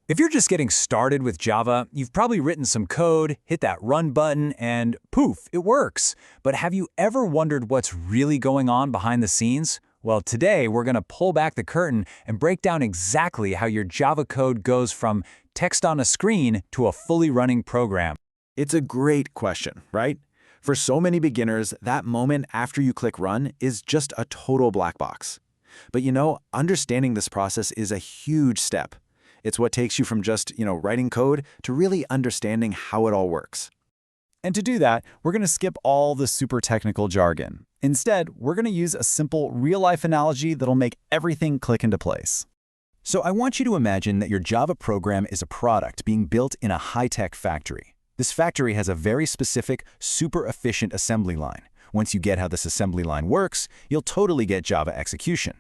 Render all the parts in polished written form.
If you're just getting started with Java, you've probably written some code, hit that run button, and poof, it works. But have you ever wondered what's really going on behind the scenes? Well, today we're going to pull back the curtain and break down exactly how your Java code goes from text on a screen to a fully running program. It's a great question, right? For so many beginners, that moment after you click run is just a total black box. But understanding this process is a huge step. It's what takes you from just, writing code to really understanding how it all works. And to do that, we're going to skip all the super technical jargon. Instead, we're going to use a simple real-life analogy that'll make everything click into place. So I want you to imagine that your Java program is a product being built in a high-tech factory. This factory has a very specific, super efficient assembly line. Once you get how this assembly line works, you'll totally get Java execution.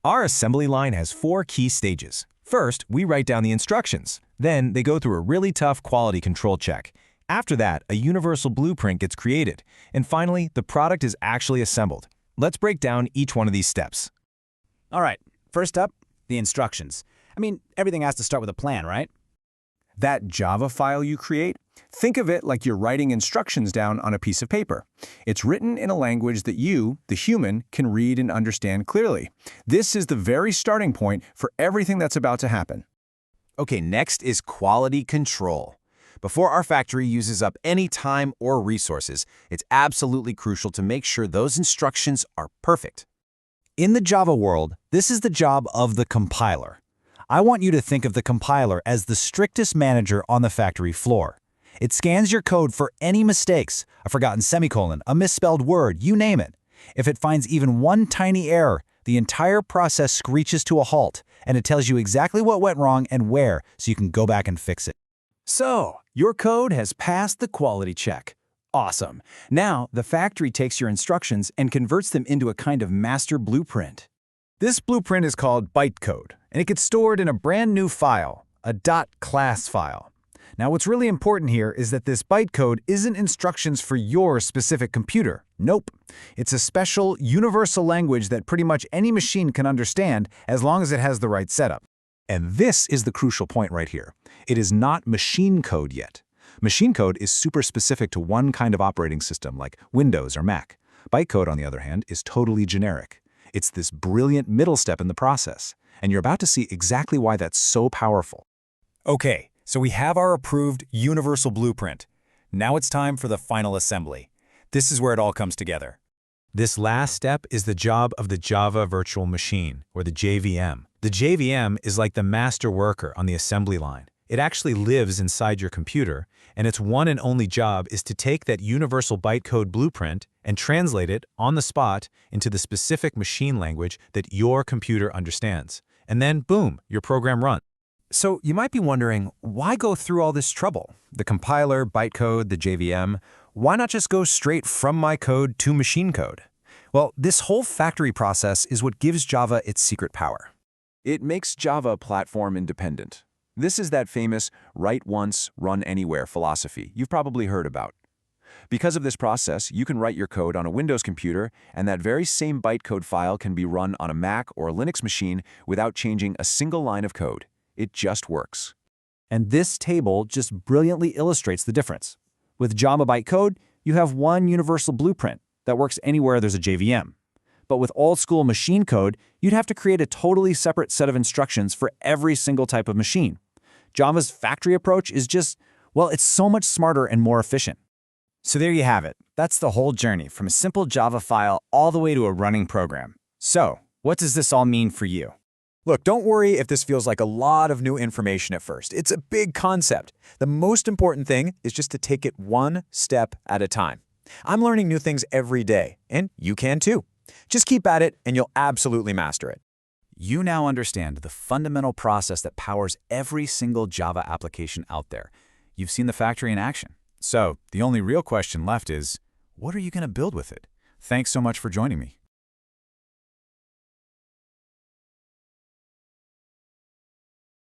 Our assembly line has 4 key stages. First, we write down the instructions. Then, they go through a really tough quality control check. After that, a universal blueprint gets created. And finally, the product is actually assembled. Let's break down each one of these steps. All right, first up, the instructions. Everything has to start with a plan, right? That Java file you create, think of it like you're writing instructions down on a piece of paper. It's written in a language that you, the human, can read and understand clearly. This is the very starting point for everything that's about to happen. Okay, next is quality control. Before our factory uses up any time or resources, it's absolutely crucial to make sure those instructions are perfect. In the Java world, this is the job of the compiler. I want you to think of the compiler as the strictest manager on the factory floor. It scans your code for any mistakes, a forgotten semicolon, a misspelled word, you name it. If it finds even one tiny error, the entire process screeches to a halt, and it tells you exactly what went wrong and where, so you can go back and fix it. So, your code has passed the quality check. Awesome. Now, the factory takes your instructions and converts them into a kind of master blueprint. This blueprint is called bytecode, and it gets stored in a brand new file, a .class file. Now, what's really important here is that this bytecode isn't instructions for your specific computer. Nope. It's a special, universal language that pretty much any machine can understand as long as it has the right setup. And this is the crucial point right here. It is not machine code yet. Machine code is super specific to one kind of operating system like Windows or Mac. Bytecode, on the other hand, is totally generic. It's this brilliant middle step in the process, and you're about to see exactly why that's so powerful. Okay, so we have our approved universal blueprint. Now it's time for the final assembly. This is where it all comes together. This last step is the job of the Java Virtual Machine, or the JVM. The JVM is like the master worker on the assembly line. It actually lives inside your computer, and its one and only job is to take that universal bytecode blueprint and translate it on the spot into the specific machine language that your computer understands. And then, boom, your program runs. So you might be wondering, why go through all this trouble? The compiler, bytecode, the JVM, why not just go straight from my code to machine code? Well, this whole factory process is what gives Java its secret power. It makes Java platform independent. This is that famous write once, run anywhere philosophy you've probably heard about. Because of this process, you can write your code on a Windows computer, and that very same bytecode file can be run on a Mac or a Linux machine without changing a single line of code. It just works. And this table just brilliantly illustrates the difference. With Java bytecode, you have one universal blueprint that works anywhere there's a JVM. But with old-school machine code, you'd have to create a totally separate set of instructions for every single type of machine. Java's factory approach is just, well, it's so much smarter and more efficient. So there you have it. That's the whole journey, from a simple Java file all the way to a running program. So, what does this all mean for you? Look, don't worry if this feels like a lot of new information at first. It's a big concept. The most important thing is just to take it one step at a time. I'm learning new things every day, and you can too. Just keep at it, and you'll absolutely master it. You now understand the fundamental process that powers every single Java application out there. You've seen the factory in action. So, the only real question left is, what are you going to build with it? Thanks so much for joining me.